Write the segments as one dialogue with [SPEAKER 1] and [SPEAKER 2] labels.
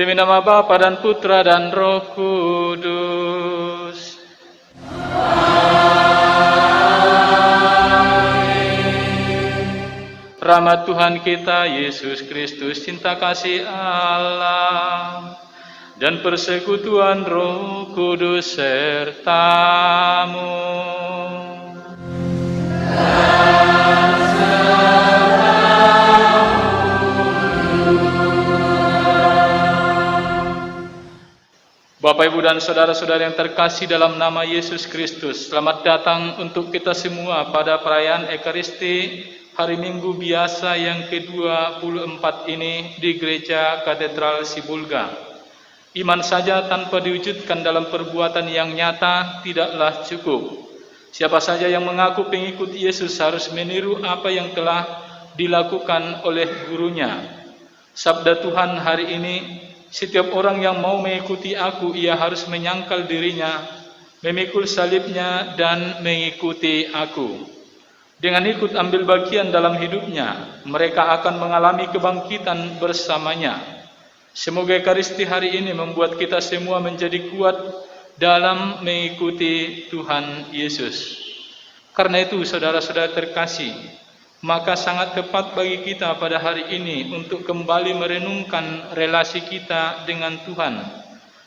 [SPEAKER 1] Demi nama Bapa dan Putra dan Roh Kudus. Rahmat Tuhan kita Yesus Kristus, cinta kasih Allah, dan persekutuan Roh Kudus sertamu. Bapak, Ibu, dan saudara-saudara yang terkasih dalam nama Yesus Kristus, selamat datang untuk kita semua pada perayaan Ekaristi hari Minggu biasa yang ke-24 ini di Gereja Katedral Sibulga. Iman saja tanpa diwujudkan dalam perbuatan yang nyata tidaklah cukup. Siapa saja yang mengaku pengikut Yesus harus meniru apa yang telah dilakukan oleh gurunya. Sabda Tuhan hari ini, setiap orang yang mau mengikuti aku, ia harus menyangkal dirinya, memikul salibnya dan mengikuti aku. Dengan ikut ambil bagian dalam hidupnya, mereka akan mengalami kebangkitan bersamanya. Semoga Ekaristi hari ini membuat kita semua menjadi kuat dalam mengikuti Tuhan Yesus. Karena itu, saudara-saudara terkasih, maka sangat tepat bagi kita pada hari ini untuk kembali merenungkan relasi kita dengan Tuhan.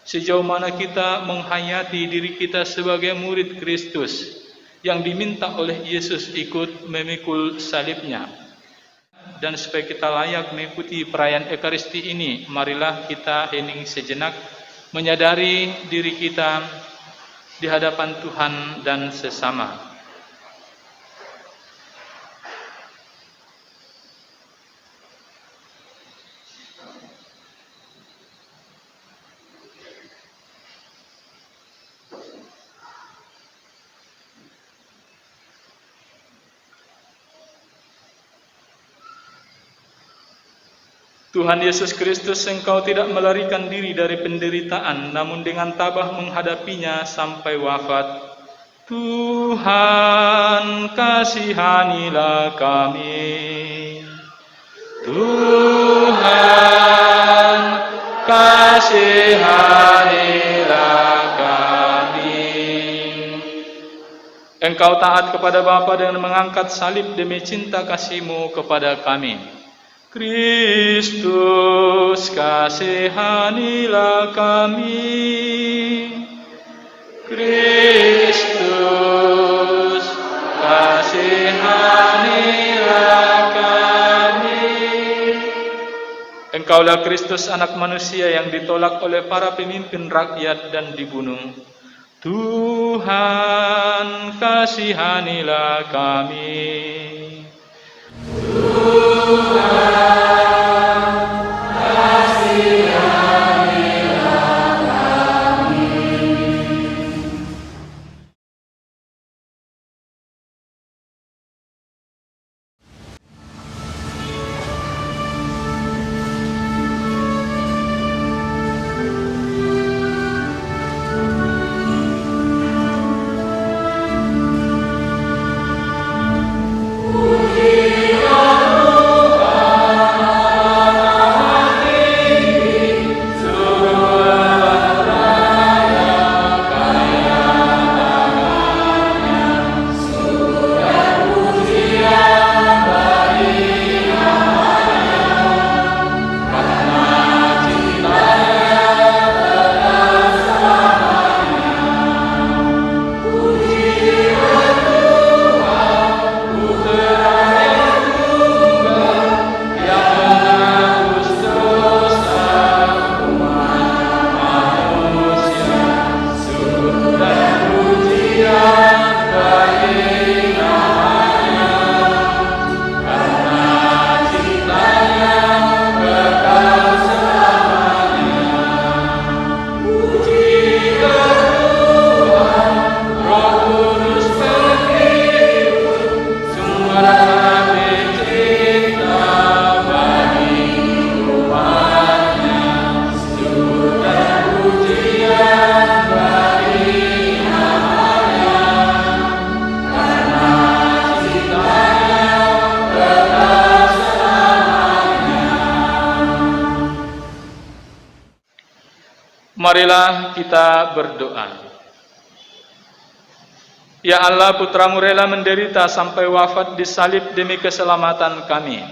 [SPEAKER 1] Sejauh mana kita menghayati diri kita sebagai murid Kristus yang diminta oleh Yesus ikut memikul salibnya. Dan supaya kita layak mengikuti perayaan Ekaristi ini, marilah kita hening sejenak, menyadari diri kita di hadapan Tuhan dan sesama. Tuhan Yesus Kristus, Engkau tidak melarikan diri dari penderitaan, namun dengan tabah menghadapinya sampai wafat. Tuhan, kasihanilah kami. Tuhan, kasihanilah kami. Engkau taat kepada Bapa dengan mengangkat salib demi cinta kasih-Mu kepada kami. Kristus, kasihanilah kami. Kristus, kasihanilah kami. Engkaulah Kristus, anak manusia yang ditolak oleh para pemimpin rakyat dan dibunuh. Tuhan, kasihanilah kami. Marilah kita berdoa. Ya Allah, Putra-Mu rela menderita sampai wafat di salib demi keselamatan kami.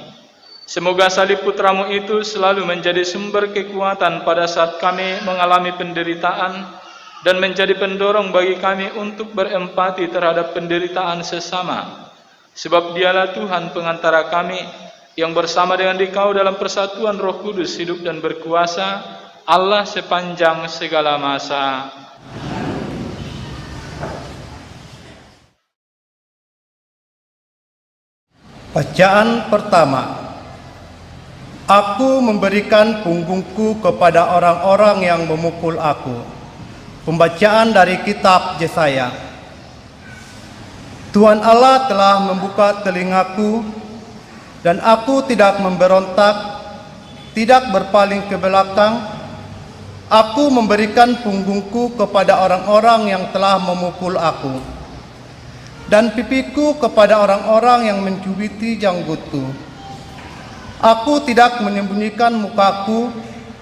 [SPEAKER 1] Semoga salib Putra-Mu itu selalu menjadi sumber kekuatan pada saat kami mengalami penderitaan dan menjadi pendorong bagi kami untuk berempati terhadap penderitaan sesama. Sebab Dialah Tuhan pengantara kami yang bersama dengan Dikau dalam persatuan Roh Kudus hidup dan berkuasa, Allah sepanjang segala masa.
[SPEAKER 2] Bacaan pertama. Aku memberikan punggungku kepada orang-orang yang memukul aku. Pembacaan dari kitab Yesaya. Tuhan Allah telah membuka telingaku dan aku tidak memberontak, tidak berpaling ke belakang. Aku memberikan punggungku kepada orang-orang yang telah memukul aku, dan pipiku kepada orang-orang yang mencubiti janggutku. Aku tidak menyembunyikan mukaku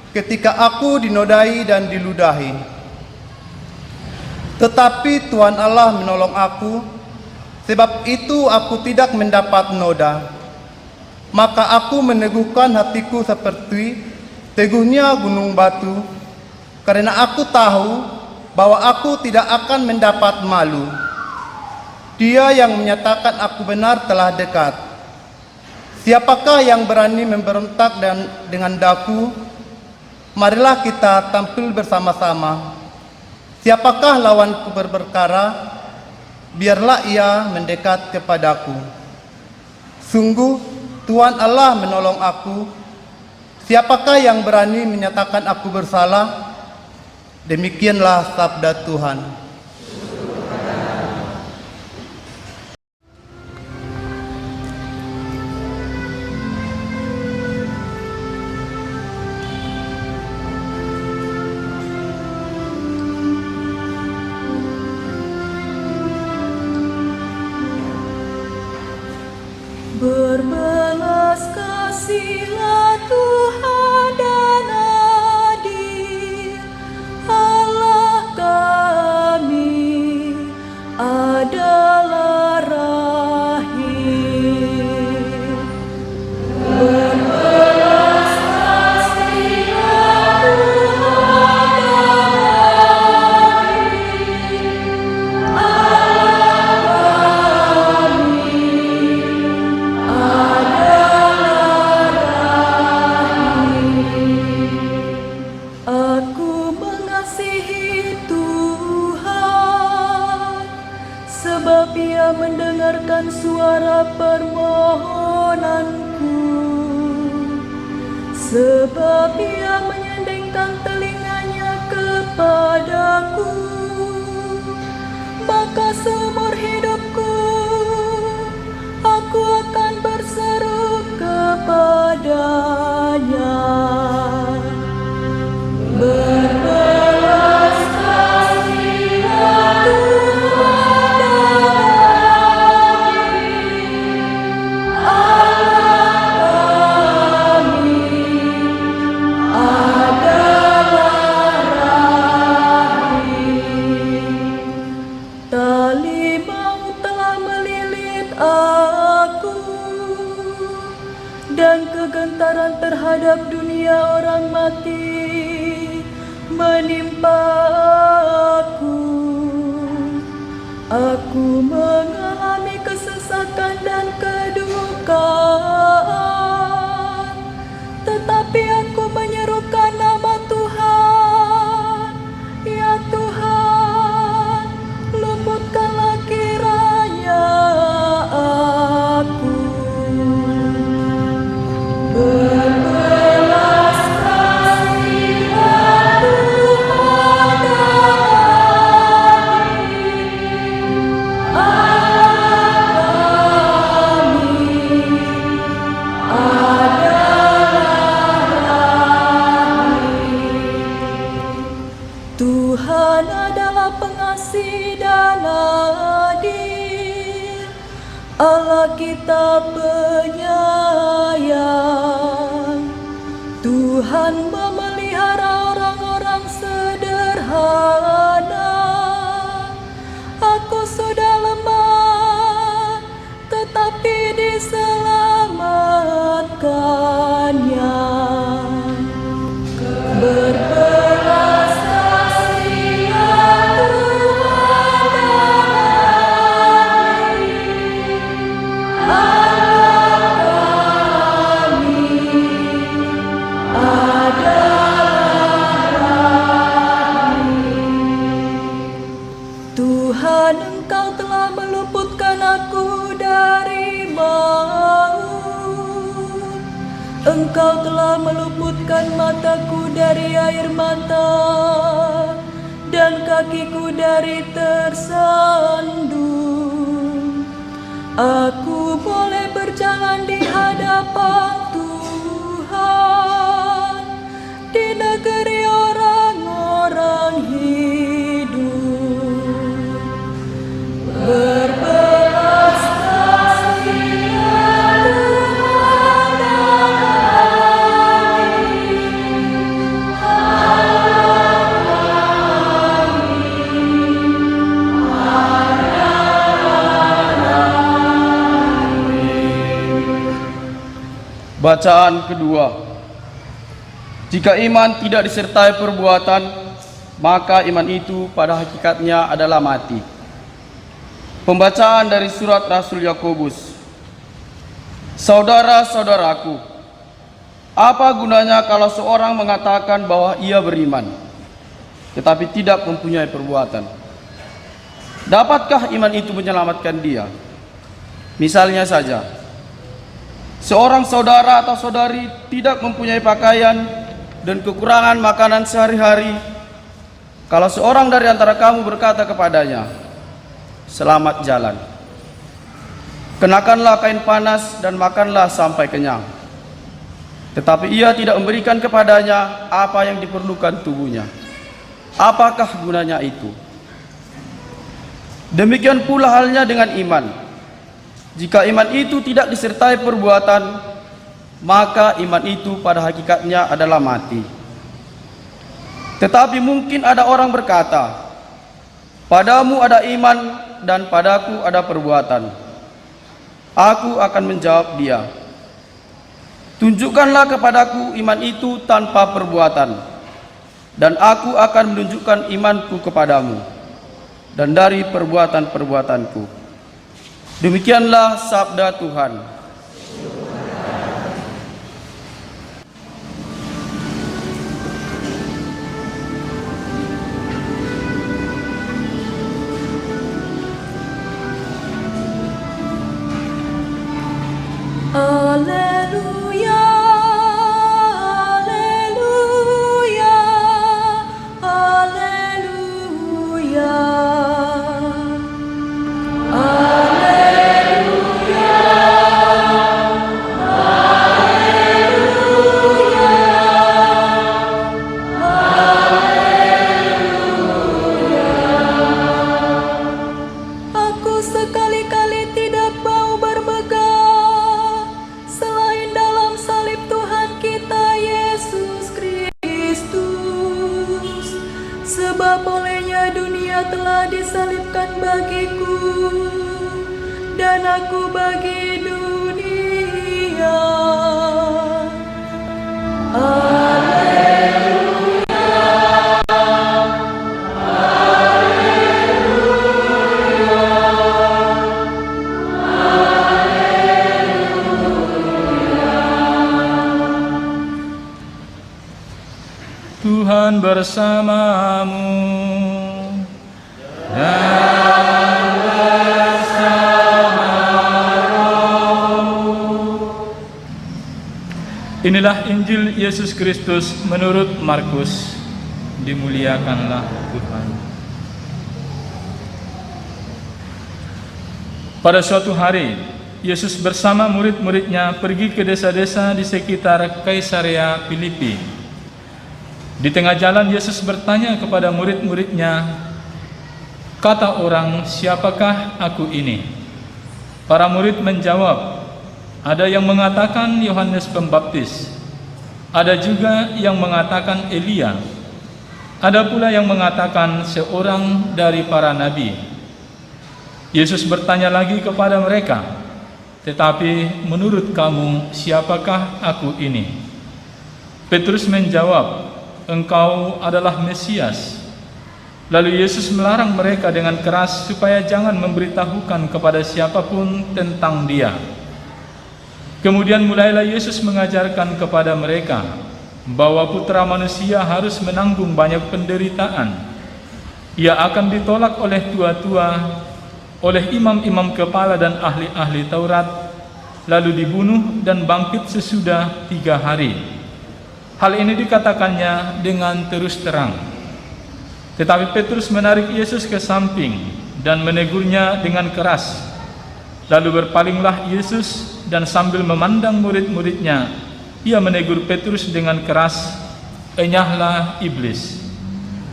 [SPEAKER 2] ketika aku dinodai dan diludahi. Tetapi Tuhan Allah menolong aku, sebab itu aku tidak mendapat noda. Maka aku meneguhkan hatiku seperti teguhnya gunung batu, karena aku tahu bahwa aku tidak akan mendapat malu. Dia yang menyatakan aku benar telah dekat. Siapakah yang berani memberontak dengan daku? Marilah kita tampil bersama-sama. Siapakah lawanku berperkara? Biarlah ia mendekat kepadaku. Sungguh Tuhan Allah menolong aku. Siapakah yang berani menyatakan aku bersalah? Demikianlah sabda Tuhan.
[SPEAKER 3] Berbelas kasihlah Tuhan dan adil, Allah kami adalah rahim. Berbelas kasihlah Tuhan dan adil, Allah Aku mengasihi Tuhan, sebab Ia mendengarkan suara permohonanku, sebab Ia menyandingkan telinganya kepadaku. Maka seumur hidupku aku akan berseru kepadanya. Berbelas kasihlah Tuhan dan adil, Allah kami adalah rahim. Tali maut telah melilit aku, dan kegentaran terhadap dunia orang mati menimpa aku. Aku mengalami kesesakan dan kedukaan, tetapi aku menyerukan nama Tuhan. Ya Tuhan, luputkanlah kiranya aku. Berbelas kasihlah Tuhan dan adil, Allah kami adalah rahim. Tuhan adalah pengasih dan adil, Allah kita penyayang. Tuhan memelihara orang-orang sederhana. Aku sudah lemah, tetapi diselamatkannya. Berbelas kasihlah Tuhan dan adil, Allah kami adalah rahim. Tuhan, Engkau telah meluputkan aku dari maut. Engkau telah meluputkan mataku dari air mata, dan kakiku dari tersandung. Aku boleh berjalan di hadapan berbelas kasihan Tuhan dan
[SPEAKER 4] Bacaan kedua. Jika iman tidak disertai perbuatan, maka iman itu pada hakikatnya adalah mati. Pembacaan dari surat Rasul Yakobus. Saudara-saudaraku, apa gunanya kalau seorang mengatakan bahwa ia beriman, tetapi tidak mempunyai perbuatan? Dapatkah iman itu menyelamatkan dia? Misalnya saja, seorang saudara atau saudari tidak mempunyai pakaian dan kekurangan makanan sehari-hari. Kalau seorang dari antara kamu berkata kepadanya, "Selamat jalan, kenakanlah kain panas dan makanlah sampai kenyang," tetapi ia tidak memberikan kepadanya apa yang diperlukan tubuhnya, apakah gunanya itu? Demikian pula halnya dengan iman. Jika iman itu tidak disertai perbuatan, maka iman itu pada hakikatnya adalah mati. Tetapi mungkin ada orang berkata, "Padamu ada iman dan padaku ada perbuatan." Aku akan menjawab dia, "Tunjukkanlah kepadaku iman itu tanpa perbuatan, dan aku akan menunjukkan imanku kepadamu dan dari perbuatan-perbuatanku." Demikianlah sabda Tuhan.
[SPEAKER 3] Haleluya, haleluya, haleluya. Aku sekali-kali tidak mau bermegah selain dalam salib Tuhan kita Yesus Kristus, sebab olehnya dunia telah disalibkan bagiku dan aku bagi dunia.
[SPEAKER 1] Tuhan bersamamu dan bersama rohmu. Inilah Injil Yesus Kristus menurut Markus. Dimuliakanlah Tuhan. Pada suatu hari, Yesus bersama murid-muridnya pergi ke desa-desa di sekitar Kaisarea Filipi. Di tengah jalan Yesus bertanya kepada murid-muridnya, "Kata orang, siapakah aku ini?" Para murid menjawab, "Ada yang mengatakan Yohanes Pembaptis, ada juga yang mengatakan Elia, ada pula yang mengatakan seorang dari para nabi." Yesus bertanya lagi kepada mereka, "Tetapi menurut kamu, siapakah aku ini?" Petrus menjawab, "Engkau adalah Mesias." Lalu Yesus melarang mereka dengan keras supaya jangan memberitahukan kepada siapapun tentang Dia. Kemudian mulailah Yesus mengajarkan kepada mereka bahwa Putra Manusia harus menanggung banyak penderitaan. Ia akan ditolak oleh tua-tua, oleh imam-imam kepala dan ahli-ahli Taurat, lalu dibunuh dan bangkit sesudah 3 hari. Hal ini dikatakannya dengan terus terang. Tetapi Petrus menarik Yesus ke samping dan menegurnya dengan keras. Lalu berpalinglah Yesus dan sambil memandang murid-muridnya, ia menegur Petrus dengan keras, "Enyahlah iblis,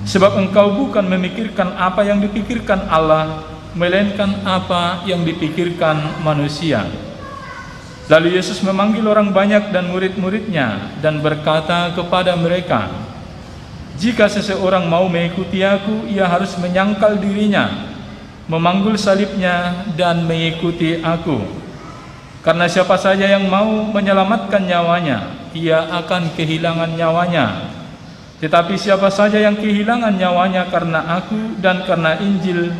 [SPEAKER 1] sebab engkau bukan memikirkan apa yang dipikirkan Allah, melainkan apa yang dipikirkan manusia. Lalu Yesus memanggil orang banyak dan murid-muridnya dan berkata kepada mereka, "Jika seseorang mau mengikuti aku, ia harus menyangkal dirinya, memanggul salibnya dan mengikuti aku. Karena siapa saja yang mau menyelamatkan nyawanya, ia akan kehilangan nyawanya. Tetapi siapa saja yang kehilangan nyawanya karena aku dan karena Injil,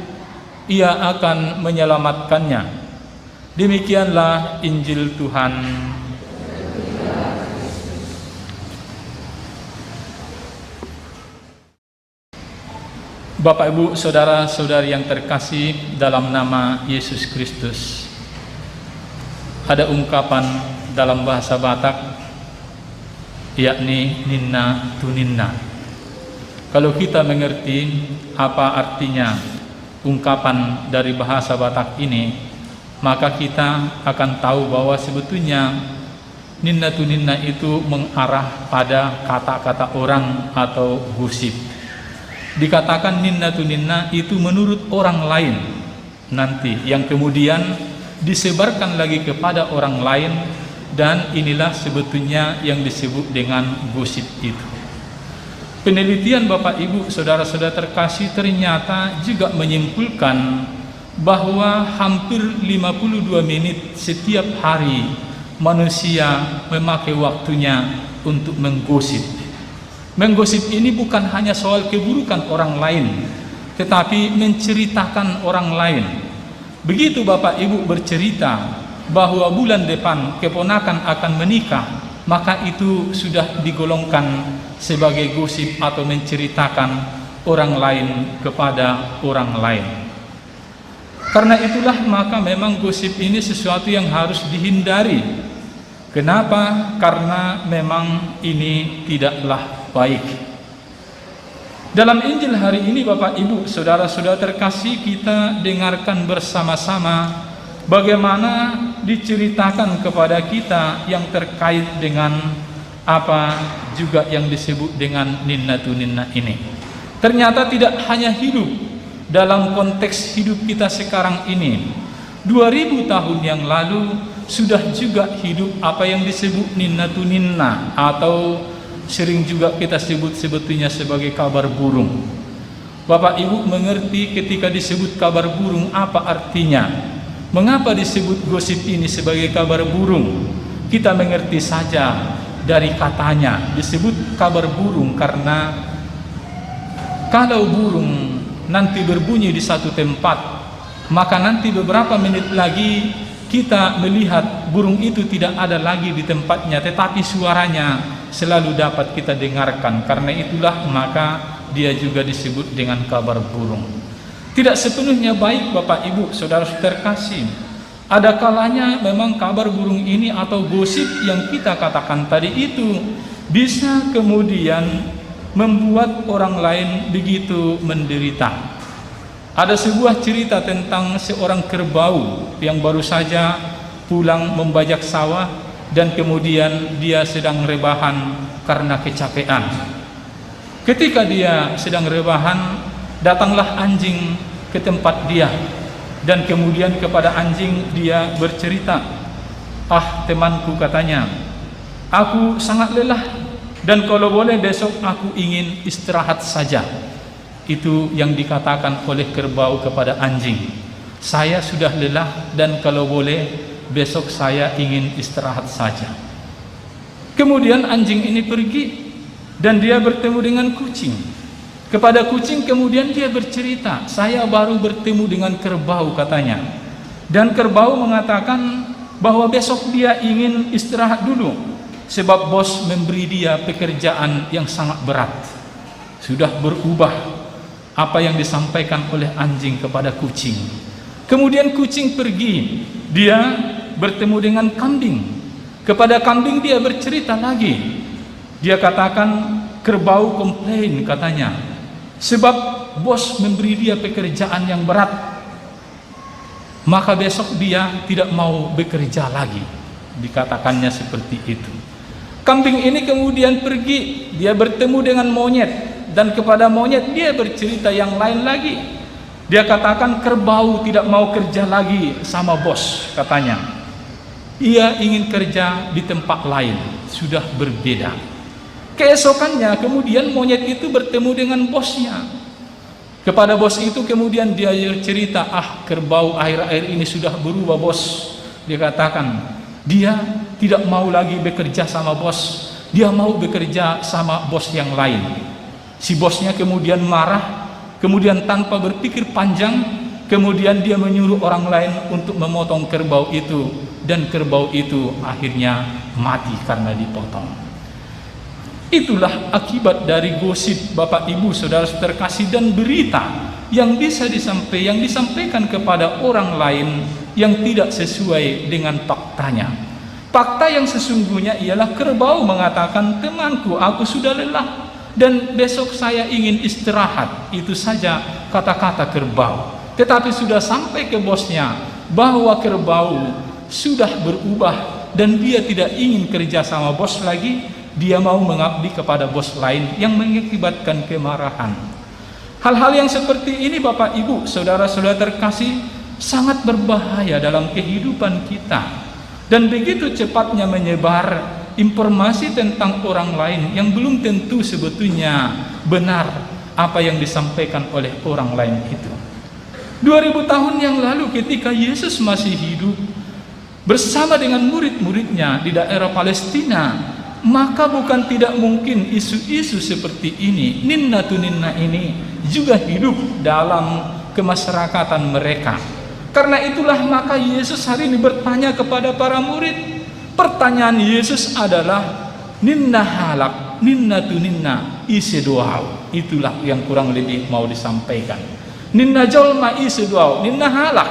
[SPEAKER 1] ia akan menyelamatkannya." Demikianlah Injil Tuhan. Bapak, Ibu, saudara-saudari yang terkasih dalam nama Yesus Kristus, ada ungkapan dalam bahasa Batak, yakni ninna tu ninna. Kalau kita mengerti apa artinya ungkapan dari bahasa Batak ini, maka kita akan tahu bahwa sebetulnya ninna tu ninna itu mengarah pada kata-kata orang atau gosip. Dikatakan ninna tu ninna itu menurut orang lain nanti, yang kemudian disebarkan lagi kepada orang lain, dan inilah sebetulnya yang disebut dengan gosip itu. Penelitian Bapak Ibu saudara-saudara terkasih ternyata juga menyimpulkan bahwa hampir 52 menit setiap hari manusia memakai waktunya untuk menggosip. Menggosip ini bukan hanya soal keburukan orang lain, tetapi menceritakan orang lain. Begitu Bapak Ibu bercerita bahwa bulan depan keponakan akan menikah, maka itu sudah digolongkan sebagai gosip atau menceritakan orang lain kepada orang lain. Karena itulah maka memang gosip ini sesuatu yang harus dihindari. Kenapa? Karena memang ini tidaklah baik. Dalam Injil hari ini Bapak Ibu saudara-saudara terkasih, kita dengarkan bersama-sama bagaimana diceritakan kepada kita yang terkait dengan apa juga yang disebut dengan ninna tu ninna ini. Ternyata tidak hanya hidup dalam konteks hidup kita sekarang ini. 2000 tahun yang lalu sudah juga hidup apa yang disebut ninna tu ninna, atau sering juga kita sebut sebetulnya sebagai kabar burung. Bapak Ibu mengerti ketika disebut kabar burung apa artinya? Mengapa disebut gosip ini sebagai kabar burung? Kita mengerti saja dari katanya disebut kabar burung karena kalau burung nanti berbunyi di satu tempat, maka nanti beberapa menit lagi kita melihat burung itu tidak ada lagi di tempatnya, tetapi suaranya selalu dapat kita dengarkan. Karena itulah maka dia juga disebut dengan kabar burung. Tidak sepenuhnya baik Bapak Ibu saudara-saudara terkasih. Ada kalanya memang kabar burung ini atau gosip yang kita katakan tadi itu bisa kemudian membuat orang lain begitu menderita. Ada sebuah cerita tentang seorang kerbau yang baru saja pulang membajak sawah dan kemudian dia sedang rebahan karena kecapean. Ketika dia sedang rebahan, datanglah anjing ke tempat dia dan kemudian kepada anjing dia bercerita, "Ah temanku," katanya, "aku sangat lelah dan kalau boleh besok aku ingin istirahat saja." Itu yang dikatakan oleh kerbau kepada anjing, "Saya sudah lelah dan kalau boleh besok saya ingin istirahat saja." Kemudian anjing ini pergi dan dia bertemu dengan kucing. Kepada kucing kemudian dia bercerita, "Saya baru bertemu dengan kerbau," katanya. Dan kerbau mengatakan bahwa besok dia ingin istirahat dulu sebab bos memberi dia pekerjaan yang sangat berat. Sudah berubah apa yang disampaikan oleh anjing kepada kucing. Kemudian kucing pergi, dia bertemu dengan kambing. Kepada kambing dia bercerita lagi. Dia katakan, kerbau komplain katanya, sebab bos memberi dia pekerjaan yang berat, maka besok dia tidak mau bekerja lagi. Dikatakannya seperti itu. Kambing ini kemudian pergi, dia bertemu dengan monyet. Dan kepada monyet dia bercerita yang lain lagi. Dia katakan kerbau tidak mau kerja lagi sama bos, katanya. Ia ingin kerja di tempat lain, sudah berbeda. Keesokannya kemudian monyet itu bertemu dengan bosnya. Kepada bos itu kemudian dia cerita, kerbau akhir-akhir ini sudah berubah bos. Dia katakan, dia tidak mau lagi bekerja sama bos, dia mau bekerja sama bos yang lain. Si bosnya kemudian marah, kemudian tanpa berpikir panjang, kemudian dia menyuruh orang lain untuk memotong kerbau itu, dan kerbau itu akhirnya mati karena dipotong. Itulah akibat dari gosip Bapak Ibu Saudara terkasih dan berita yang bisa disampaikan kepada orang lain yang tidak sesuai dengan faktanya. Fakta yang sesungguhnya ialah kerbau mengatakan, temanku, aku sudah lelah dan besok saya ingin istirahat. Itu saja kata-kata kerbau. Tetapi sudah sampai ke bosnya bahwa kerbau sudah berubah dan dia tidak ingin kerja sama bos lagi. Dia mau mengabdi kepada bos lain yang mengakibatkan kemarahan. Hal-hal yang seperti ini Bapak Ibu Saudara-saudara terkasih sangat berbahaya dalam kehidupan kita, dan begitu cepatnya menyebar informasi tentang orang lain yang belum tentu sebetulnya benar apa yang disampaikan oleh orang lain itu. 2000 tahun yang lalu ketika Yesus masih hidup bersama dengan murid-muridnya di daerah Palestina, maka bukan tidak mungkin isu-isu seperti ini, ninna tu ninna ini juga hidup dalam kemasyarakatan mereka. Karena itulah maka Yesus hari ini bertanya kepada para murid. Pertanyaan Yesus adalah, ninna halak, ninna tu ninna isi doau. Itulah yang kurang lebih mau disampaikan. Ninna jolma isi doau, ninna halak.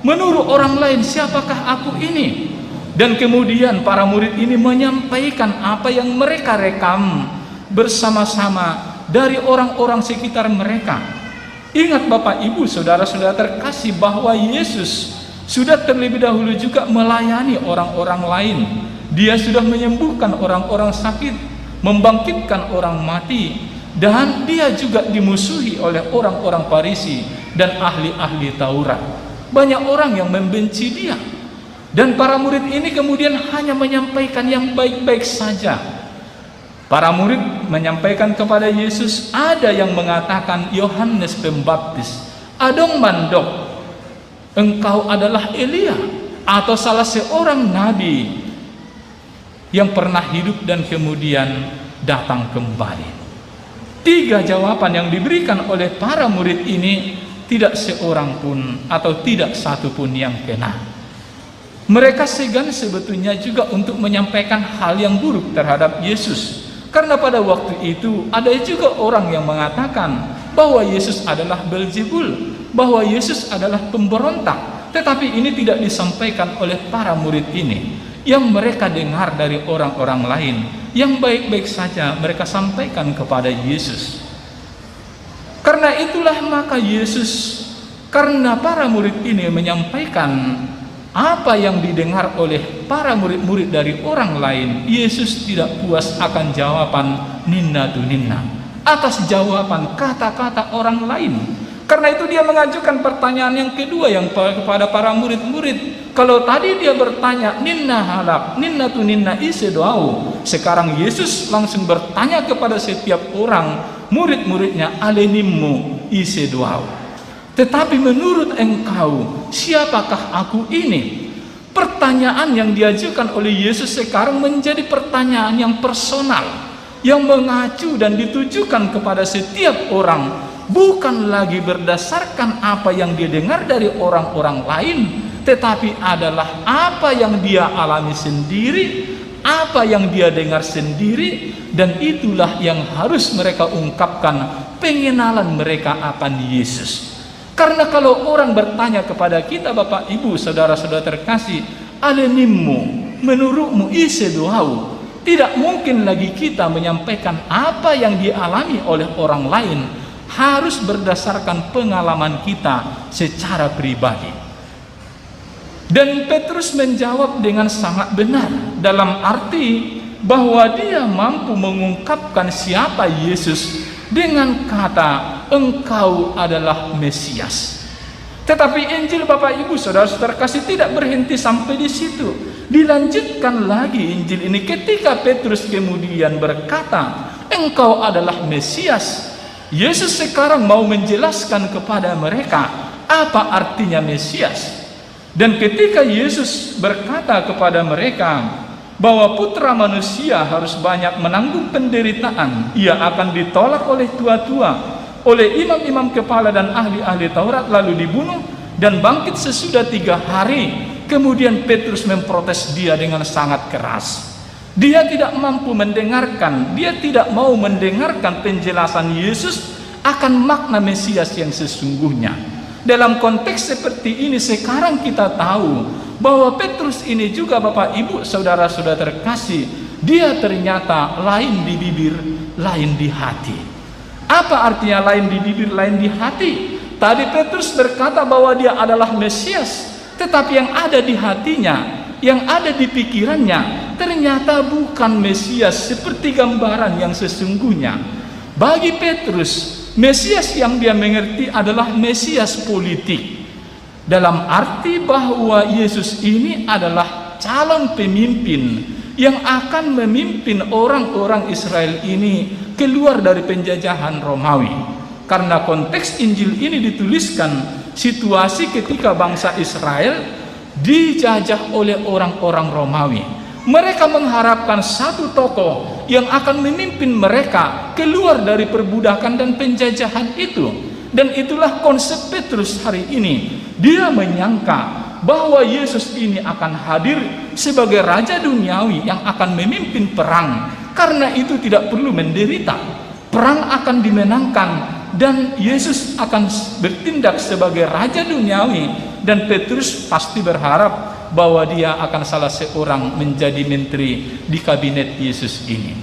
[SPEAKER 1] Menurut orang lain siapakah aku ini? Dan kemudian para murid ini menyampaikan apa yang mereka rekam bersama-sama dari orang-orang sekitar mereka. Ingat Bapak Ibu Saudara-saudara terkasih bahwa Yesus sudah terlebih dahulu juga melayani orang-orang lain. Dia sudah menyembuhkan orang-orang sakit, membangkitkan orang mati, dan dia juga dimusuhi oleh orang-orang Farisi dan ahli-ahli Taurat. Banyak orang yang membenci dia. Dan para murid ini kemudian hanya menyampaikan yang baik-baik saja. Para murid menyampaikan kepada Yesus, ada yang mengatakan Yohanes Pembaptis, adong mandok, engkau adalah Elia atau salah seorang nabi yang pernah hidup dan kemudian datang kembali. 3 jawaban yang diberikan oleh para murid ini, tidak seorang pun atau tidak satu pun yang kena. Mereka segan sebetulnya juga untuk menyampaikan hal yang buruk terhadap Yesus. Karena pada waktu itu ada juga orang yang mengatakan bahwa Yesus adalah Beelzebul, bahwa Yesus adalah pemberontak. Tetapi ini tidak disampaikan oleh para murid ini. Yang mereka dengar dari orang-orang lain yang baik-baik saja mereka sampaikan kepada Yesus. Karena itulah maka Yesus, karena para murid ini menyampaikan apa yang didengar oleh para murid-murid dari orang lain, Yesus tidak puas akan jawaban ninna tu ninna, atas jawaban kata-kata orang lain. Karena itu dia mengajukan pertanyaan yang kedua yang kepada para murid-murid. Kalau tadi dia bertanya ninna halak, ninna tu ninna ise doau, sekarang Yesus langsung bertanya kepada setiap orang murid-muridnya, alenimmu ise doau. Tetapi menurut engkau, siapakah aku ini? Pertanyaan yang diajukan oleh Yesus sekarang menjadi pertanyaan yang personal, yang mengacu dan ditujukan kepada setiap orang, bukan lagi berdasarkan apa yang dia dengar dari orang-orang lain, tetapi adalah apa yang dia alami sendiri, apa yang dia dengar sendiri, dan itulah yang harus mereka ungkapkan pengenalan mereka akan Yesus. Karena kalau orang bertanya kepada kita Bapak Ibu Saudara-saudara terkasih, alenimmu, menurutmu ise doau, tidak mungkin lagi kita menyampaikan apa yang dialami oleh orang lain, harus berdasarkan pengalaman kita secara pribadi. Dan Petrus menjawab dengan sangat benar, dalam arti bahwa dia mampu mengungkapkan siapa Yesus dengan kata engkau adalah Mesias. Tetapi Injil Bapak Ibu Saudara-saudara kasih tidak berhenti sampai di situ. Dilanjutkan lagi Injil ini ketika Petrus kemudian berkata, engkau adalah Mesias. Yesus sekarang mau menjelaskan kepada mereka apa artinya Mesias. Dan ketika Yesus berkata kepada mereka bahwa putra manusia harus banyak menanggung penderitaan, ia akan ditolak oleh tua-tua, oleh imam-imam kepala dan ahli-ahli Taurat, lalu dibunuh dan bangkit sesudah 3 hari. Kemudian Petrus memprotes dia dengan sangat keras. Dia tidak mampu mendengarkan, dia tidak mau mendengarkan penjelasan Yesus akan makna Mesias yang sesungguhnya. Dalam konteks seperti ini sekarang kita tahu bahwa Petrus ini juga Bapak Ibu Saudara-saudara terkasih, dia ternyata lain di bibir, lain di hati. Apa artinya lain di bibir, lain di hati? Tadi Petrus berkata bahwa dia adalah Mesias, tetapi yang ada di hatinya, yang ada di pikirannya, ternyata bukan Mesias seperti gambaran yang sesungguhnya. Bagi Petrus, Mesias yang dia mengerti adalah Mesias politik, dalam arti bahwa Yesus ini adalah calon pemimpin yang akan memimpin orang-orang Israel ini keluar dari penjajahan Romawi. Karena konteks Injil ini dituliskan situasi ketika bangsa Israel dijajah oleh orang-orang Romawi. Mereka mengharapkan satu tokoh yang akan memimpin mereka keluar dari perbudakan dan penjajahan itu. Dan itulah konsep Petrus hari ini. Dia menyangka bahwa Yesus ini akan hadir sebagai raja duniawi yang akan memimpin perang. Karena itu tidak perlu menderita. Perang akan dimenangkan dan Yesus akan bertindak sebagai raja duniawi. Dan Petrus pasti berharap bahwa dia akan salah seorang menjadi menteri di kabinet Yesus ini.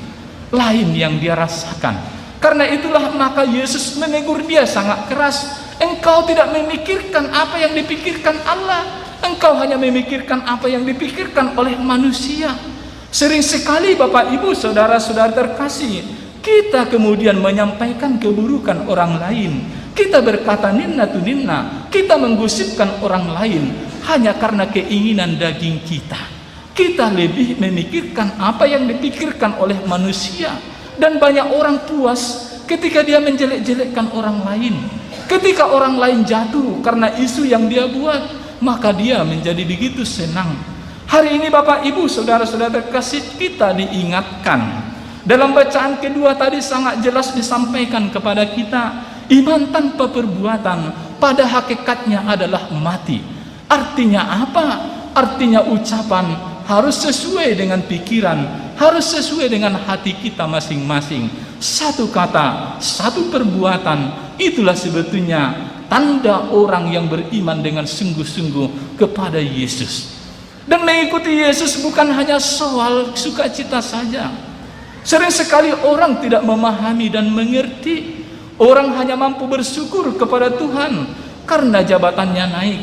[SPEAKER 1] Lain yang dia rasakan. Karena itulah maka Yesus menegur dia sangat keras. Engkau tidak memikirkan apa yang dipikirkan Allah. Engkau hanya memikirkan apa yang dipikirkan oleh manusia. Sering sekali Bapak Ibu Saudara-saudara terkasih, kita kemudian menyampaikan keburukan orang lain. Kita berkata ninna tu ninna, kita menggosipkan orang lain hanya karena keinginan daging kita. Kita lebih memikirkan apa yang dipikirkan oleh manusia. Dan banyak orang puas ketika dia menjelek-jelekkan orang lain. Ketika orang lain jatuh karena isu yang dia buat, maka dia menjadi begitu senang. Hari ini Bapak Ibu Saudara-saudara terkasih, kita diingatkan. Dalam bacaan kedua tadi sangat jelas disampaikan kepada kita, iman tanpa perbuatan pada hakikatnya adalah mati. Artinya apa? Artinya ucapan harus sesuai dengan pikiran, harus sesuai dengan hati kita masing-masing. Satu kata, satu perbuatan, itulah sebetulnya tanda orang yang beriman dengan sungguh-sungguh kepada Yesus. Dan mengikuti Yesus bukan hanya soal sukacita saja. Sering sekali orang tidak memahami dan mengerti. Orang hanya mampu bersyukur kepada Tuhan karena jabatannya naik,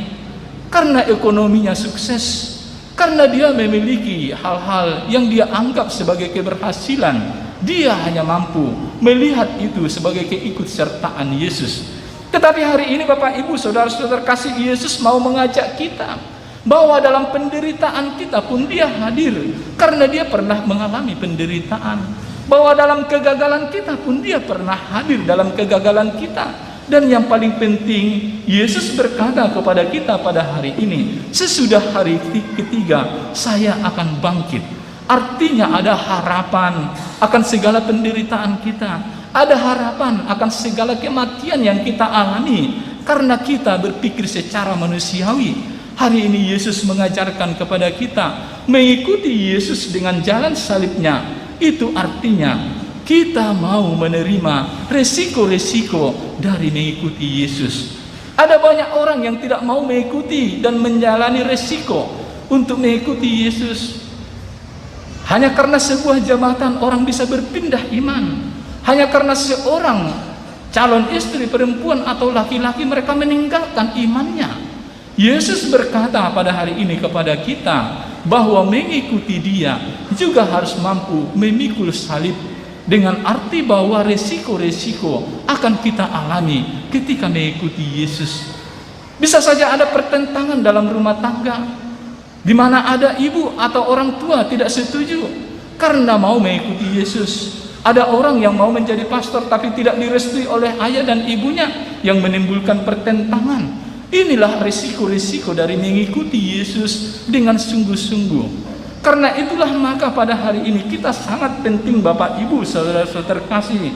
[SPEAKER 1] karena ekonominya sukses, karena dia memiliki hal-hal yang dia anggap sebagai keberhasilan. Dia hanya mampu melihat itu sebagai keikutsertaan Yesus. Tetapi hari ini Bapak Ibu Saudara-saudara kasih, Yesus mau mengajak kita bahwa dalam penderitaan kita pun dia hadir, karena dia pernah mengalami penderitaan. Bahwa dalam kegagalan kita pun dia pernah hadir dalam kegagalan kita. Dan yang paling penting, Yesus berkata kepada kita pada hari ini, sesudah hari ketiga saya akan bangkit. Artinya ada harapan akan segala penderitaan kita, ada harapan akan segala kematian yang kita alami karena kita berpikir secara manusiawi. Hari ini Yesus mengajarkan kepada kita mengikuti Yesus dengan jalan salibnya. Itu artinya kita mau menerima resiko-resiko dari mengikuti Yesus. Ada banyak orang yang tidak mau mengikuti dan menjalani resiko untuk mengikuti Yesus. Hanya karena sebuah jabatan orang bisa berpindah iman. Hanya karena seorang calon istri perempuan atau laki-laki mereka meninggalkan imannya. Yesus berkata pada hari ini kepada kita bahwa mengikuti Dia juga harus mampu memikul salib. dengan arti bahwa resiko-resiko akan kita alami ketika mengikuti Yesus. Bisa saja ada pertentangan dalam rumah tangga, di mana ada ibu atau orang tua tidak setuju karena mau mengikuti Yesus. Ada orang yang mau menjadi pastor tapi tidak direstui oleh ayah dan ibunya, yang menimbulkan pertentangan. Inilah resiko-resiko dari mengikuti Yesus dengan sungguh-sungguh. Karena itulah maka pada hari ini kita sangat penting Bapak Ibu saudara-saudara terkasih,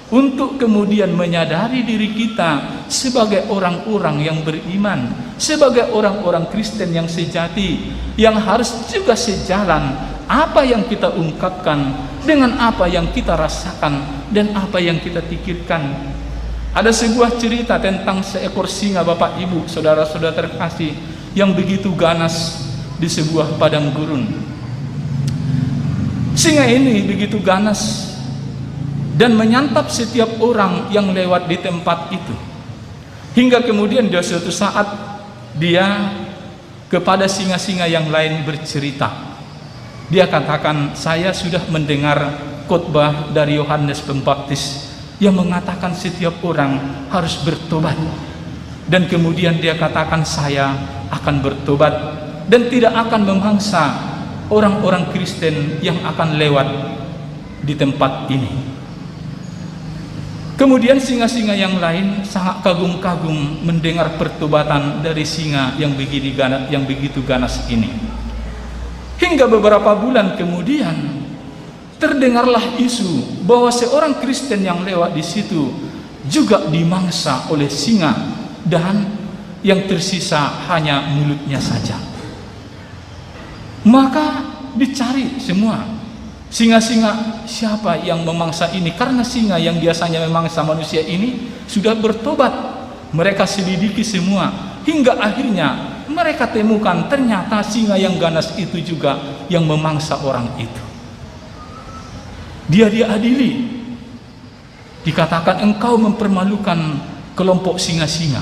[SPEAKER 1] untuk kemudian menyadari diri kita sebagai orang-orang yang beriman, sebagai orang-orang Kristen yang sejati, yang harus juga sejalan apa yang kita ungkapkan dengan apa yang kita rasakan dan apa yang kita pikirkan. Ada sebuah cerita tentang seekor singa Bapak Ibu saudara-saudara terkasih yang begitu ganas di sebuah padang gurun. Singa ini begitu ganas dan menyantap setiap orang yang lewat di tempat itu. Hingga kemudian di suatu saat dia kepada singa-singa yang lain bercerita. Dia katakan, saya sudah mendengar khotbah dari Yohanes Pembaptis yang mengatakan setiap orang harus bertobat. Dan kemudian dia katakan, saya akan bertobat dan tidak akan memangsa orang-orang Kristen yang akan lewat di tempat ini. Kemudian singa-singa yang lain sangat kagum-kagum mendengar pertobatan dari singa yang begitu ganas ini. Hingga beberapa bulan kemudian terdengarlah isu bahwa seorang Kristen yang lewat di situ juga dimangsa oleh singa dan yang tersisa hanya mulutnya saja. Maka dicari semua singa-singa siapa yang memangsa ini, karena singa yang biasanya memangsa manusia ini sudah bertobat. Mereka selidiki semua hingga akhirnya mereka temukan ternyata singa yang ganas itu juga yang memangsa orang itu. Dia diadili, dikatakan engkau mempermalukan kelompok singa-singa.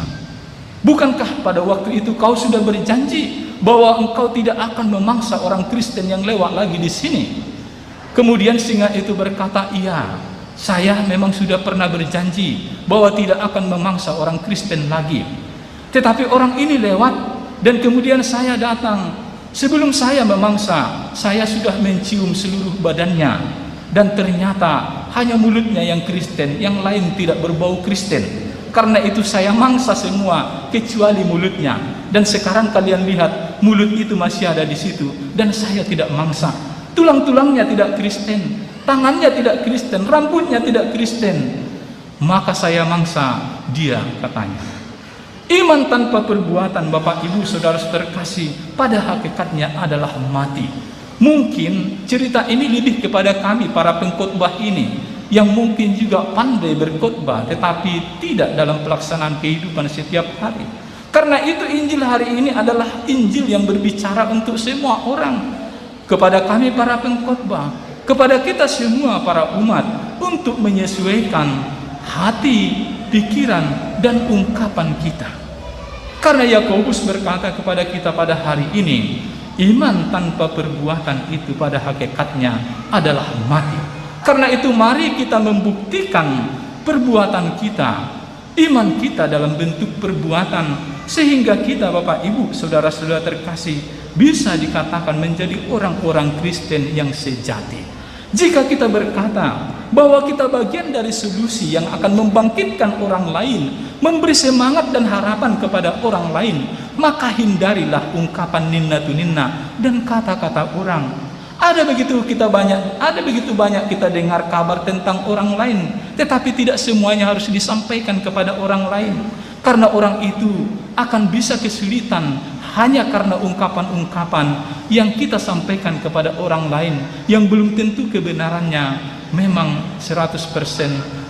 [SPEAKER 1] Bukankah pada waktu itu kau sudah berjanji bahwa engkau tidak akan memangsa orang Kristen yang lewat lagi di sini? Kemudian singa itu berkata, iya, saya memang sudah pernah berjanji bahwa tidak akan memangsa orang Kristen lagi. Tetapi orang ini lewat dan kemudian saya datang. Sebelum saya memangsa, saya sudah mencium seluruh badannya dan ternyata hanya mulutnya yang Kristen, yang lain tidak berbau Kristen. Karena itu saya mangsa semua kecuali mulutnya. Dan sekarang kalian lihat, mulut itu masih ada di situ dan saya tidak mangsa. Tulang-tulangnya tidak Kristen, tangannya tidak Kristen, rambutnya tidak Kristen. Maka saya mangsa dia, katanya. Iman tanpa perbuatan Bapak Ibu saudara-saudara terkasih pada hakikatnya adalah mati. Mungkin cerita ini lebih kepada kami para pengkhotbah ini yang mungkin juga pandai berkhotbah tetapi tidak dalam pelaksanaan kehidupan setiap hari. Karena itu Injil hari ini adalah Injil yang berbicara untuk semua orang, kepada kami para pengkhotbah, kepada kita semua para umat, untuk menyesuaikan hati, pikiran dan ungkapan kita. Karena Yakobus berkata kepada kita pada hari ini, iman tanpa perbuatan itu pada hakikatnya adalah mati. Karena itu mari kita membuktikan perbuatan kita, iman kita dalam bentuk perbuatan, sehingga kita Bapak Ibu saudara-saudara terkasih bisa dikatakan menjadi orang-orang Kristen yang sejati. Jika kita berkata bahwa kita bagian dari solusi yang akan membangkitkan orang lain, memberi semangat dan harapan kepada orang lain, maka hindarilah ungkapan ninna tu ninna dan kata-kata orang. Ada begitu banyak kita dengar kabar tentang orang lain, tetapi tidak semuanya harus disampaikan kepada orang lain. Karena orang itu akan bisa kesulitan hanya karena ungkapan-ungkapan yang kita sampaikan kepada orang lain yang belum tentu kebenarannya memang 100%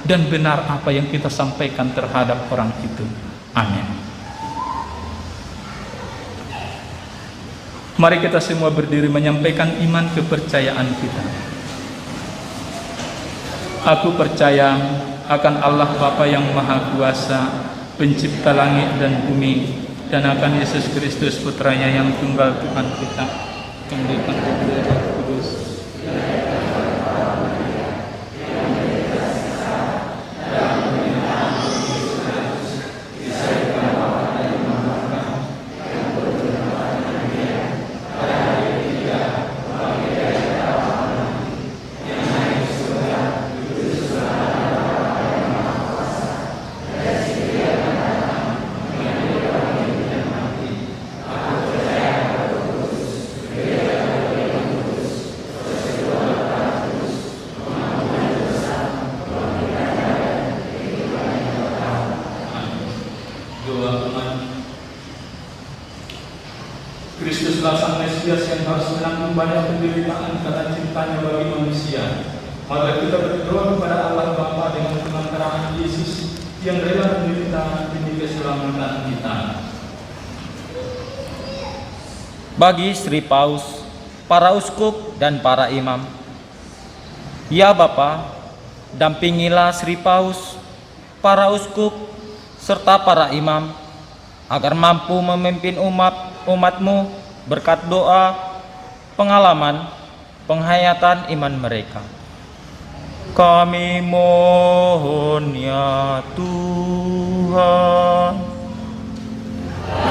[SPEAKER 1] dan benar apa yang kita sampaikan terhadap orang itu. Amin. Mari kita semua berdiri menyampaikan iman kepercayaan kita. Aku percaya akan Allah Bapa yang Maha Kuasa, pencipta langit dan bumi, dan akan Yesus Kristus putranya yang tunggal Tuhan kita, yang dipanggil Roh Kudus, Kristuslah Sang Mesias yang harus menanggung banyak penderitaan karena cintanya bagi manusia. Maka kita berdoa kepada Allah Bapa dengan pengantaraan Yesus yang rela menderita demi keselamatan kita.
[SPEAKER 5] Bagi Sri Paus, para uskup dan para imam, ya Bapa, dampingilah Sri Paus, para uskup serta para imam agar mampu memimpin umatmu berkat doa, pengalaman, penghayatan iman mereka. Kami mohon ya Tuhan,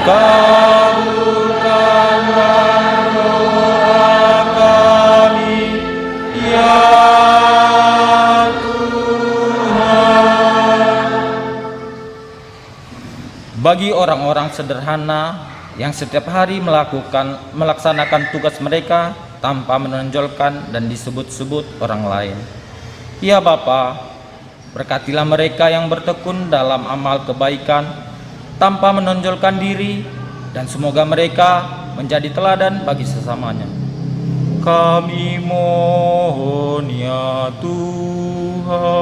[SPEAKER 5] kabulkanlah doa kami ya Tuhan. Bagi orang-orang sederhana yang setiap hari melaksanakan tugas mereka tanpa menonjolkan dan disebut-sebut orang lain, ya Bapa, berkatilah mereka yang bertekun dalam amal kebaikan tanpa menonjolkan diri, dan semoga mereka menjadi teladan bagi sesamanya. Kami mohon ya Tuhan.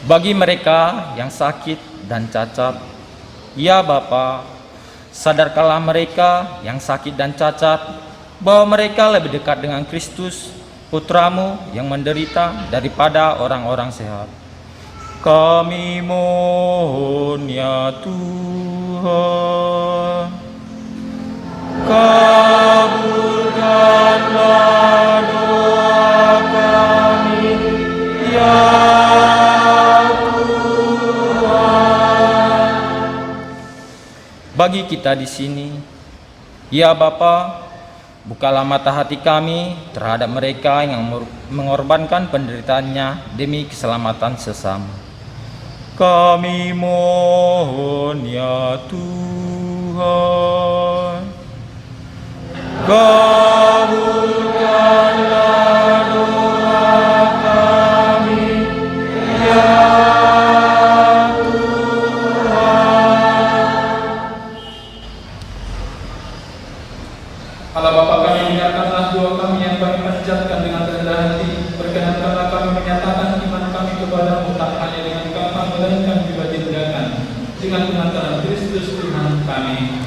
[SPEAKER 5] Bagi mereka yang sakit dan cacat, ya Bapa, sadarkanlah mereka yang sakit dan cacat bahwa mereka lebih dekat dengan Kristus, Putramu yang menderita daripada orang-orang sehat. Kami mohon ya Tuhan. Kabulkanlah doa kami ya bagi kita di sini, ya Bapa, bukalah mata hati kami terhadap mereka yang mengorbankan penderitaannya demi keselamatan sesama. Kami mohon ya Tuhan. Kabulkanlah doa kami ya
[SPEAKER 1] Allah Bapa kami, dengarkanlah doa kami yang kami panjatkan dengan rendah hati. Perkenankanlah kami menyatakan iman kami kepadamu tak hanya dengan kata melainkan juga tindakan, dengan pengantaran Kristus Tuhan kami.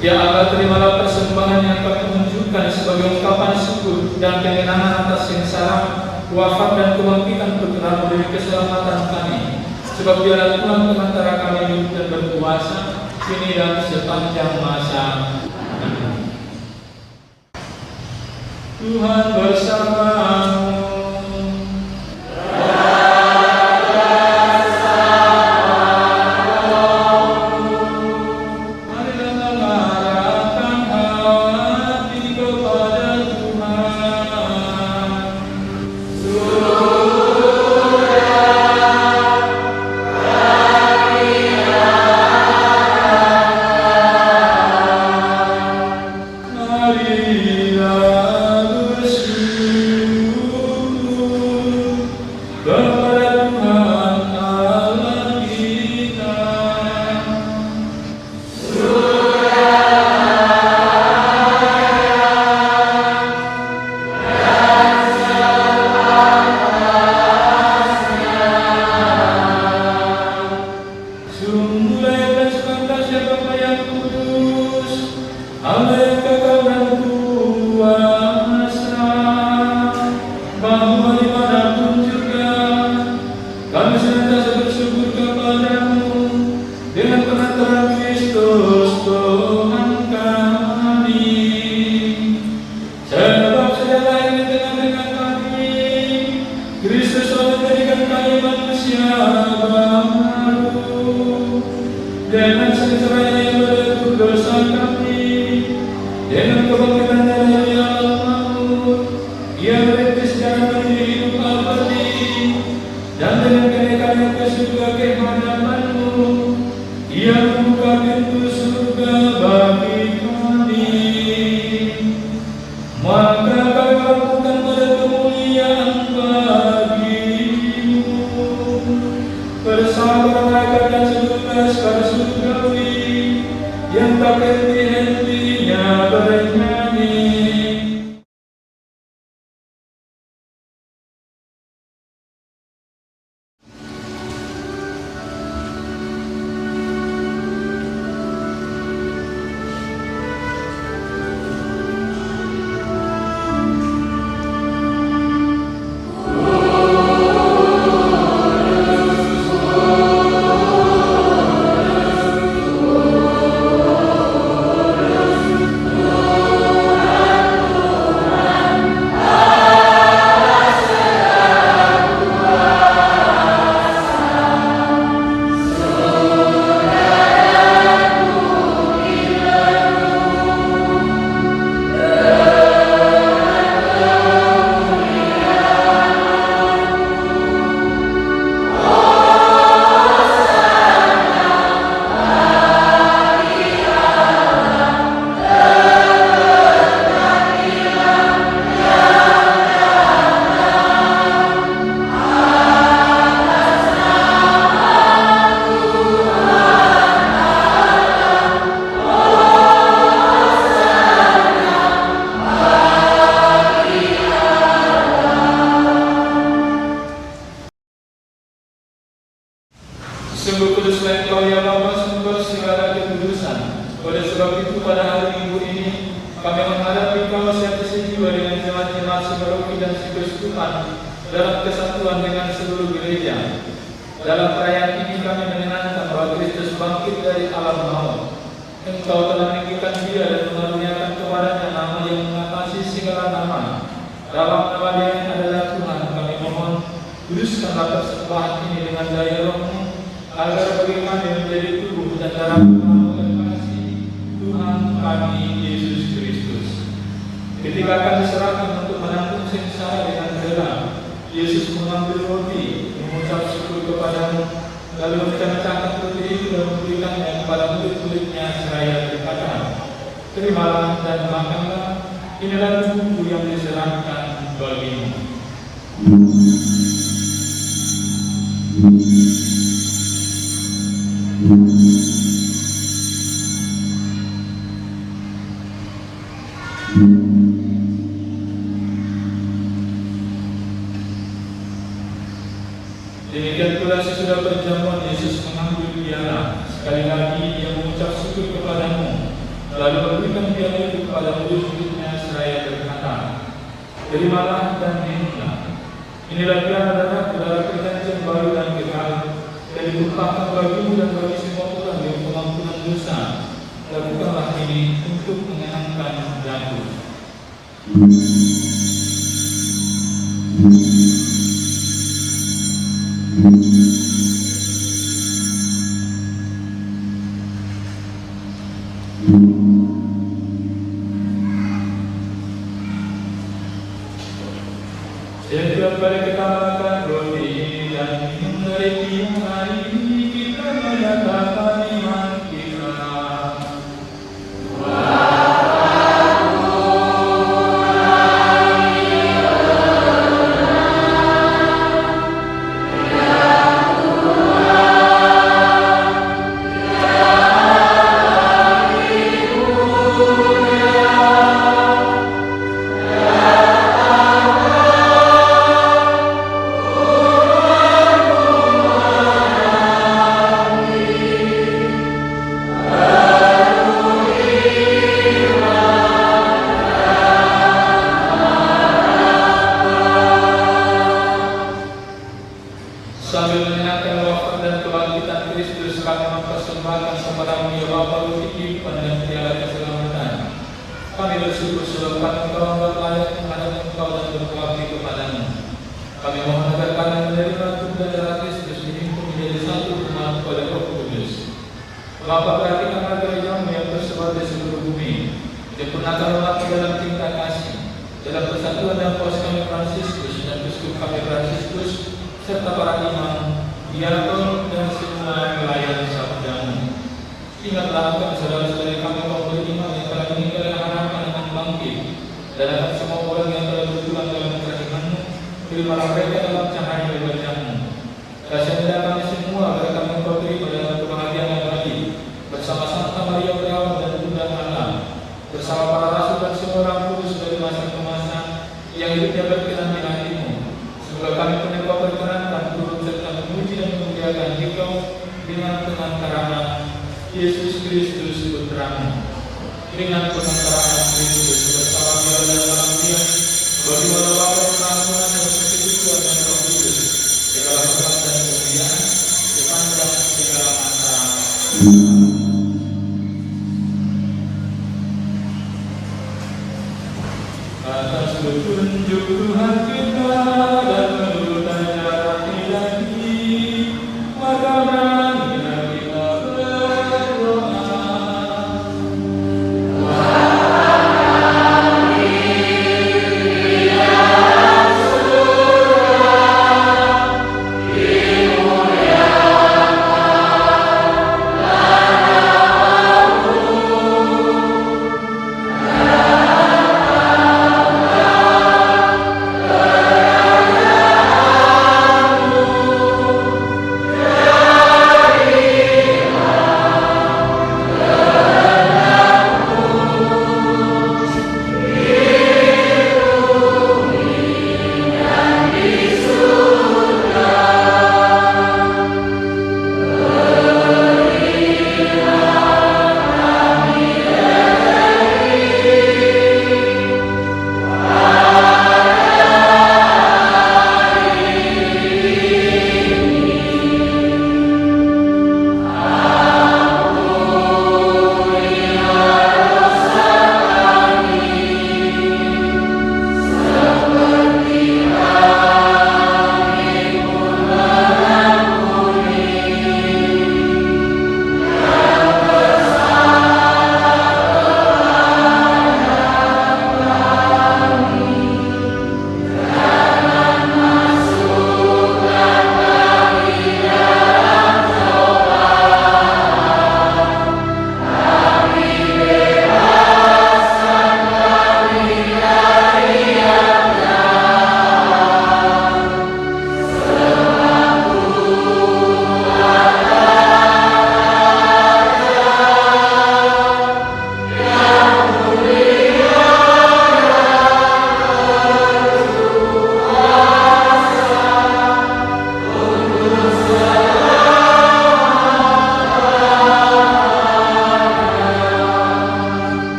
[SPEAKER 1] Ya Allah, terimalah persembahan yang kami tunjukkan sebagai ungkapan syukur dan pengenalan atas sengsara, wafat dan kebangkitan putra demi keselamatan kami. Sebab Dialah Tuhan pengantar kami hidup dan berkuasa, kini dan sepanjang masa. Amin. Tuhan bersamamu. Dengan sengsara yang menebus dosa kami, dengan kebangkitan dari Allah, Ia merintis jalan menuju hidup abadi, dan dengan kenaikan yang ke surga kehadapan-Mu, Ia membuka pintu surga bagi kami. Maka kami melakukan pada kemuliaan bagi-Mu bersama malaikat dan seluruh laskar surgawi yang tak henti-hentinya bernyanyi. Sungguh kuduslah Engkau ya Bapa, sumber segala kekudusan. Oleh sebab itu pada hari Minggu ini kami menghadapi Kau setiap jiwa dengan jemaat-jemaat semeroki dan siklus Tuhan dalam kesatuan dengan seluruh gereja. Dalam perayaan ini kami menyenangkan bahwa Kristus bangkit dari alam maut. Engkau telah meninggikan Dia dan mengaruniakan kepadanya nama yang mengatasi segala nama. Dalam nama Dia yang adalah Tuhan, kami mohon kuduskanlah persembahan ini dengan daya Roh-Mu, agar bagi kami menjadi tubuh dan darah kasih Tuhan kami Yesus Kristus. Ketika akan diserahkan untuk menanggung sengsara dengan rela, Yesus mengambil roti, mengucap syukur kepada-Mu, lalu mencacahkan roti itu dan memberikannya kepada murid-muridnya seraya berkata, "Terimalah dan makanlah, inilah tubuhku yang diserahkan bagimu." Demikian pula sesudah perjamuan Yesus mengambil piala. Sekali lagi Ia mengucap syukur kepada-Mu, lalu dalam wujudnya seraya berkata, terimalah dan minumlah. Inilah dia adalah darah perjanjian baru dan kekal, yang ditumpahkan bagimu dan bagi semua orang yang pengampunan dosa. Lakukanlah ini untuk menyenangkan daku. Setiap kali kita makan roti ini dan minum dari tiang air ini, kita menyatakan iman kita. Sambil menyenangkan wafat dan kebangkitan Kristus, kami mempersembahkan kepadamu ya Bapa roti kehidupan dan piala keselamatan. Kami bersyukur sebab kami Engkau anggap layak menghadap Engkau dan berbakti kepadamu. Kami mohon agar kami menerima tubuh dan darah Kristus dihimpun menjadi satu umat oleh Roh Kudus. Bapa, perhatikanlah gerejamu yang tersebar di seluruh bumi. Sempurnakan umat dalam cinta kasih, dalam persatuan dan Paus kami Fransiskus dan Uskup kami Fransiskus, serta para imam, diakon dan semua pelayan sabdamu. Ingatlah kami saudara-saudari kami kaum beriman yang telah meninggal harapan dengan bangkit, dan akan semua orang yang telah berjuang dalam kerahimanmu, terimalah mereka dalam cahaya wajahmu. Kasihilah kami semua agar kami Engkau terima dalam kebahagiaan yang abadi, bersama Santa Maria Perawan dan Bunda Allah, bersama para rasul dan semua orang kudus dari masa ke masa yang hidupnya berkenan di hatimu. Semoga kami penyebab berkenan turut serta memuji dan memuliakan Engkau dengan pengantaran Yesus Kristus Putramu. Dengan pengantaran Kristus bersama Dia dan dalam Dia, bagi wala Bapa dan pengampunan dan persekutuan dan Roh Kudus, segala hormat dan kemuliaan sepanjang segala masa. Atas petunjuk Tuhan kita dan menurut ajaran ilahi, maka beranilah kita berdoa.
[SPEAKER 3] Amin.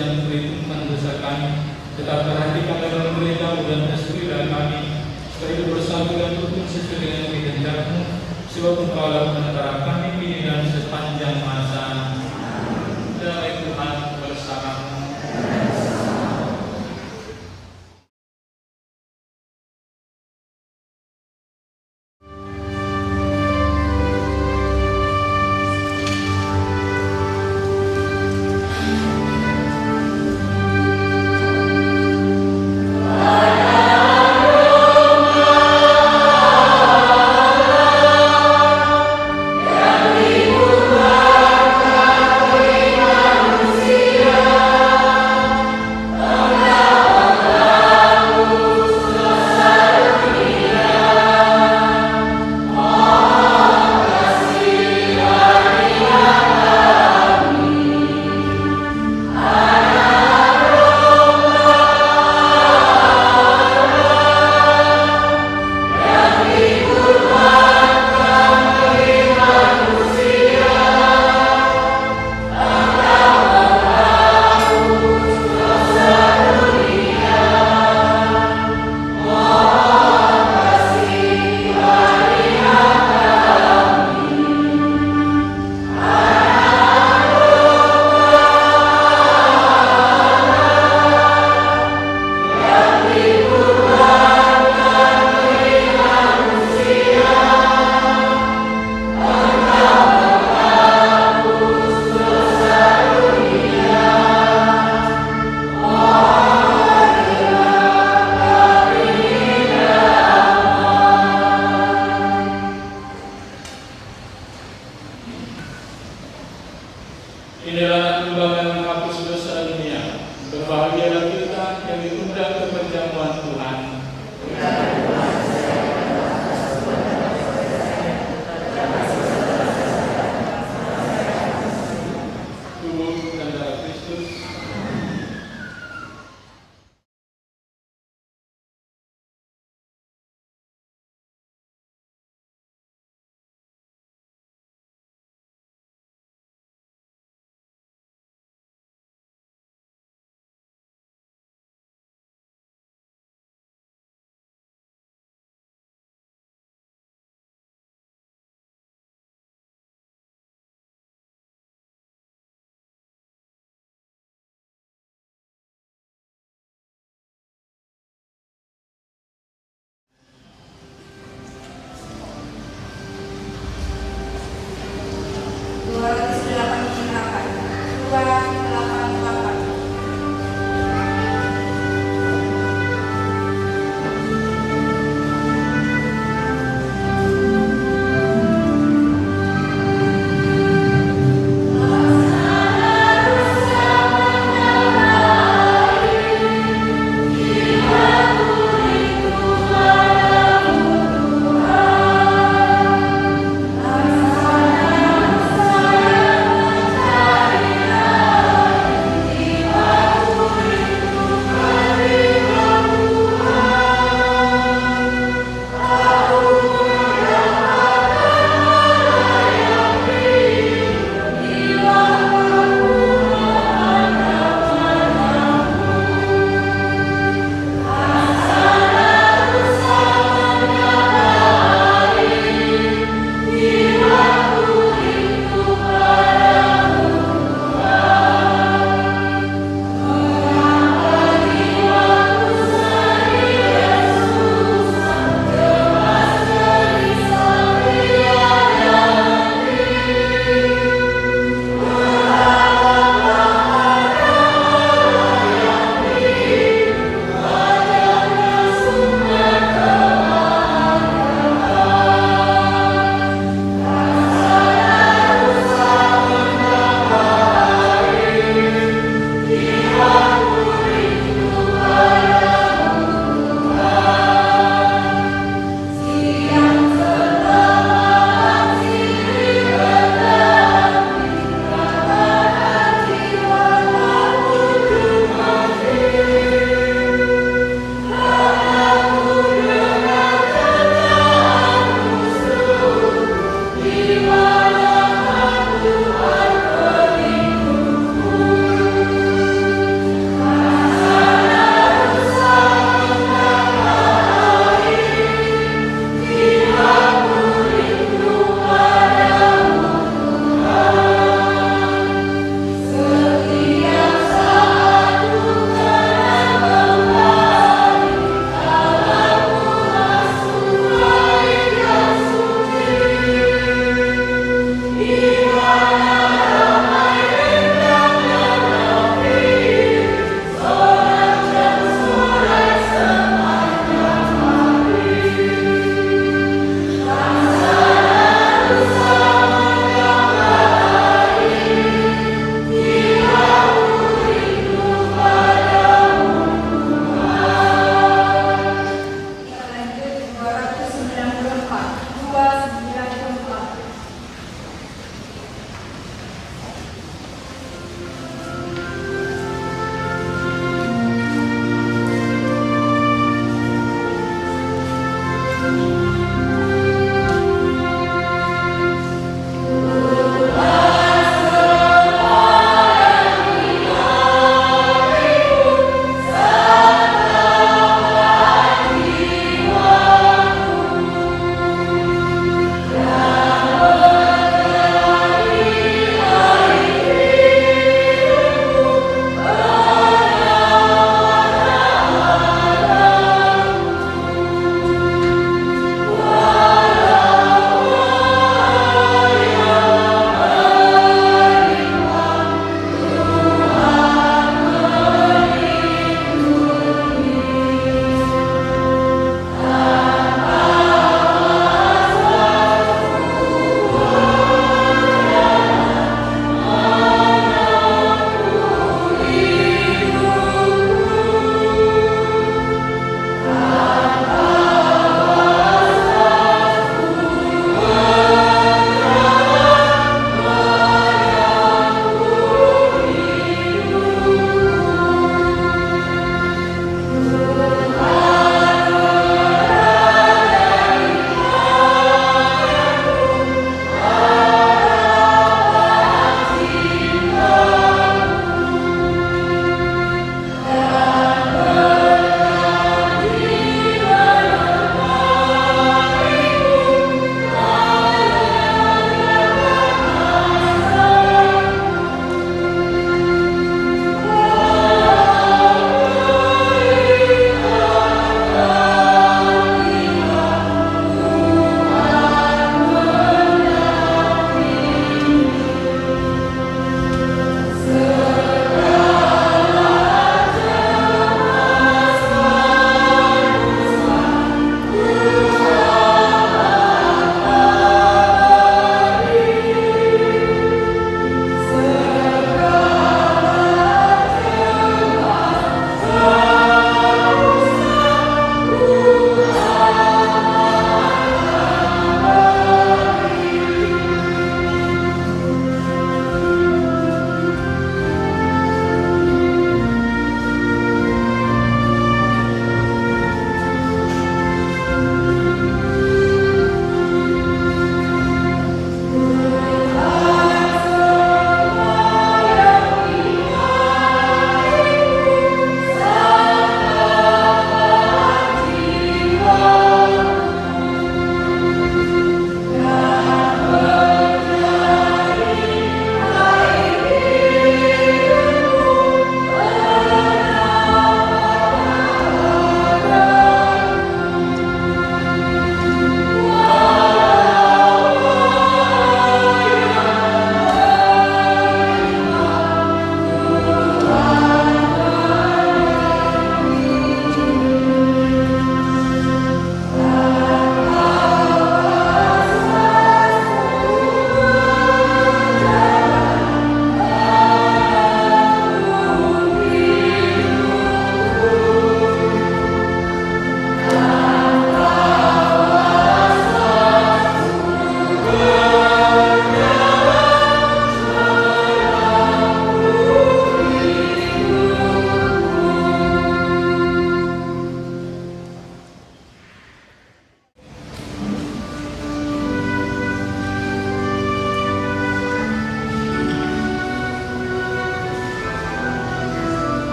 [SPEAKER 1] yang perhitungkan dosa kami, tetap perhatikan dalam beritamu dan restuilah kami, supaya hidup bersatu dan rukun sesuai dengan kehendak-Mu, sebab Engkaulah penentara kami kini dan sepanjang masa. Damai Tuhan bersamamu. Inilah lembaga yang menghapus dosa dunia. Berbahagialah kita yang diundang ke perjamuan Tuhan.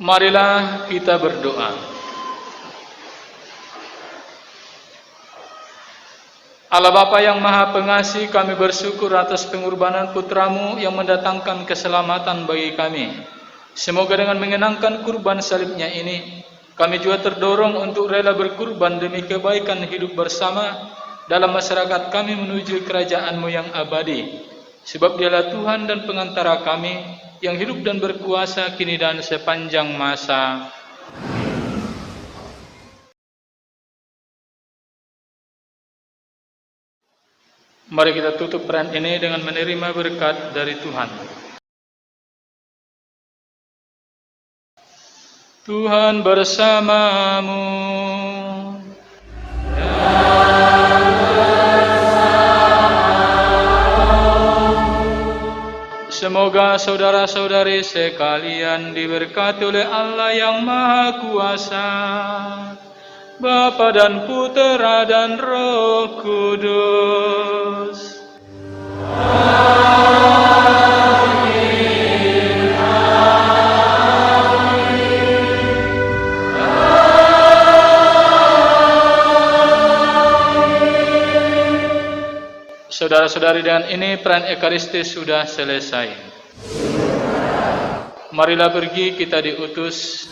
[SPEAKER 1] Marilah kita berdoa. Allah Bapa yang Maha Pengasih, kami bersyukur atas pengorbanan putra-Mu yang mendatangkan keselamatan bagi kami. Semoga dengan mengenangkan kurban salibnya ini, kami juga terdorong untuk rela berkurban demi kebaikan hidup bersama dalam masyarakat kami menuju kerajaan-Mu yang abadi. Sebab Dialah Tuhan dan pengantara kami yang hidup dan berkuasa kini dan sepanjang masa. Mari kita tutup peran ini dengan menerima berkat dari Tuhan. Tuhan bersamamu. Semoga saudara-saudari sekalian diberkati oleh Allah yang Maha Kuasa, Bapa dan Putera dan Roh Kudus. Saudara-saudari, dengan ini peran Ekaristi sudah selesai. Marilah pergi, kita diutus